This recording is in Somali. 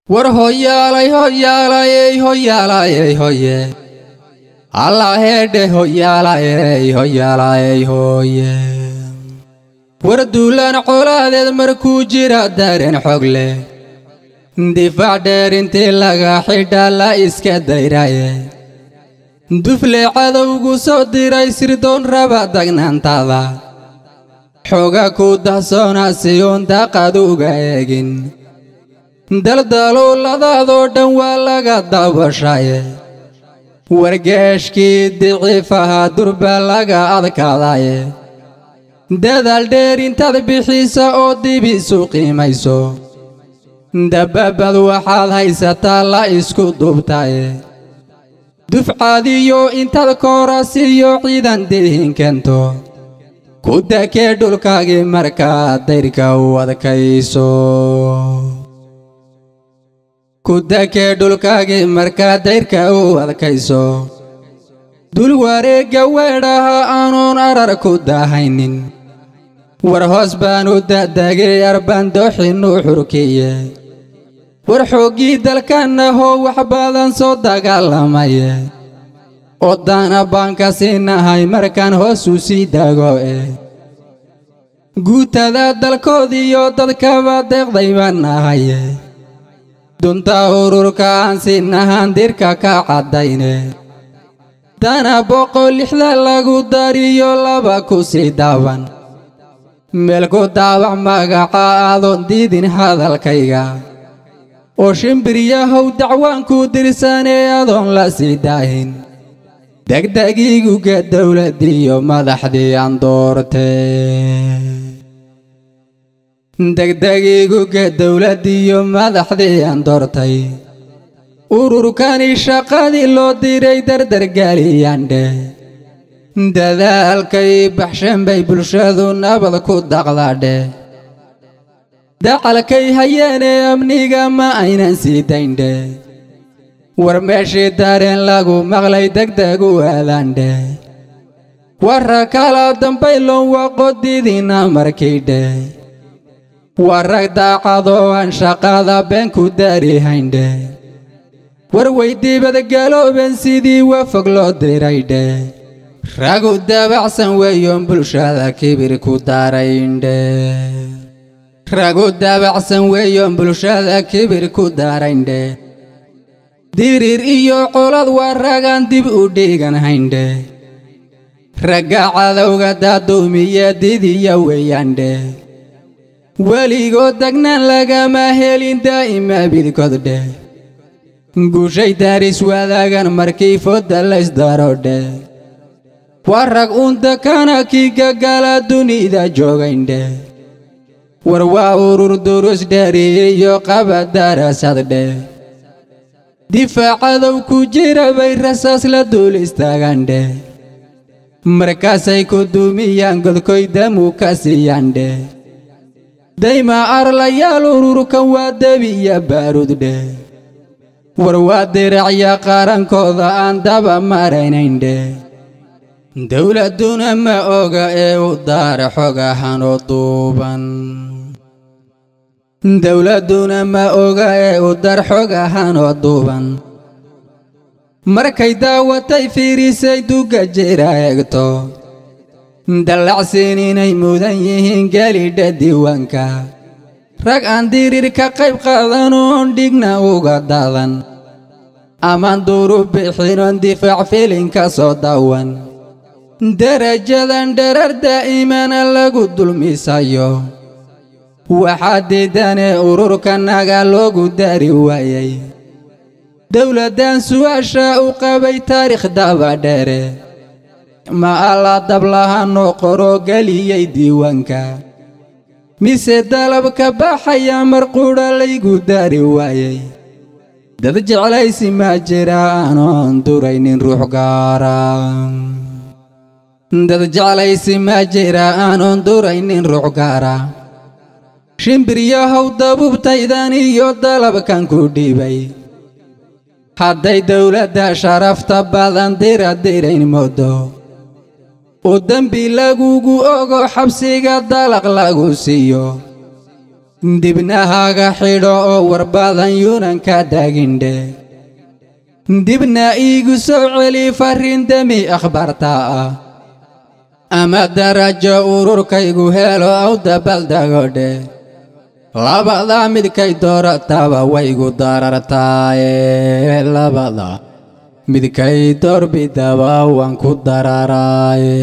War hoyalay hoyalay hoyalay hoye Allah hede hoyalay hoyalay hoye war duulan qolaadeed markuu jira dareen xog leh difaac dheer intii laga xidha la iska dayraye dufle cadowgu soo diray sirdoon raba dagnaantaada xoga ku dahsoona si uun daaqad uga eegin daldalooladaadoo dhan waa laga daabashaye wargeeshkii diciifaha durba laga adkaadaye dadaal dheer intaad bixisa oo dib isu qiimayso dababad waxaad haysataa la isku duubtaye dufcaadiyo intaad koorasiyo ciidan dihin keento ku dakee dhulkaagii markaad dayrka u adkayso ku dakee dhulkaagii markaad dayrka u adkayso dul wareegga weedhaha aanuun arar ku dahaynin war hoos baan u dadagay arbandooxinu xurkiye war xooggii dalkanahoo wax badan soo dagaalamaye odaana baan ka siinahay markaan hoos u sii dago guutada dalkoodiyo dadkaba deeqday baan nahaye dunta ururka aan siinahaan dirka ka caddayne dana 160 lagu dariyo 2 ku sii daaban meel ku daabac magaca aadoon diidin hadalkayga oo shimbiriyahow dacwaanku dirsanee adoon la sii daahin degdegiiguga dawladiyo madaxdii aan doortee degdegiiguga dawladiyo madaxdii aan doortay ururkani shaqadii loo diray dardargeliyandhe dadaalkay baxshan bay bulshadu nabad ku daqdadhe dacalkay hayeenee amniga ma aynan sii dayndhe war meeshii dareen lagu maqlay degdeg u aadaandhe warra kala dambayloon waqodidiina markiidhe warrag daacadoo aan shaqada been ku daarihaydhe war weydibad galooben sidii wafog loo diraydhe ragu dabacsan weeyoon bulshada kibir ku darayndhe ragu dabacsan weeyoon bulshada kibir ku darayndhe dirir iyo qolad waa ragaan dib u dhigan hayndhe ragga cadowga daaduumiya didiya weeyandhe weligood dagnaan lagama helin daa'ima bidkoddhe guushay daaris wadaagan markii fooda laysdarodhe waa rag undakana kii gagala dunida joogayndhe war waa urur durus dheeriyo qaba darasadhe difaacadow ku jira bay rasaas la dul istaagandhe markaasay ku duumiyaan godkoy damu ka siiyandhe dayma arlayaal ururkan waa debiya baarudhe war waa diracya qarankooda aan daba maraynayndhe dawladuna ma oga ee u daara xog ahaan oo duuban dawladuna ma oga ee u dar xog ahaan oo duuban markay daawatay fiirisay duga jira eegto dallacsiin inay mudan yihiin gelidha diiwaanka rag aan dirir ka qayb qaadanoon dhigna uga daadan amaan duuru bixinoon difaac filinka soo daawan darajadan dharar daa'imana lagu dulmisayo waxaa diidanee ururkanaga loogu dari waayay dawladdan su'aasha u qabay taariikh dabadheere ma alla dablahanoo qoro geliyey diiwaanka mise dalabka baxaya marquudha laygu dari waayay dad jeclaysi ma jira aanoon duraynin ruux gaara dad jeclaysi ma jira aanoon duraynin ruux gaara shimbiryahow dabuubtaydan iyo dalabkan ku dhibay hadday dawladda sharafta badan diradirayn moodo oo dembi lagugu ogo xabsiga dalaq lagu siiyo dibnahaaga xidho oo warbadan yuunan ka daagindhe dibna iigu soo celi farriin demi akhbaarta ah ama darajo ururkaygu helo aw dabaaldagodhe labada midkay doorataba waygu darartaaye labada midkay doorbidaba waan ku dararaaye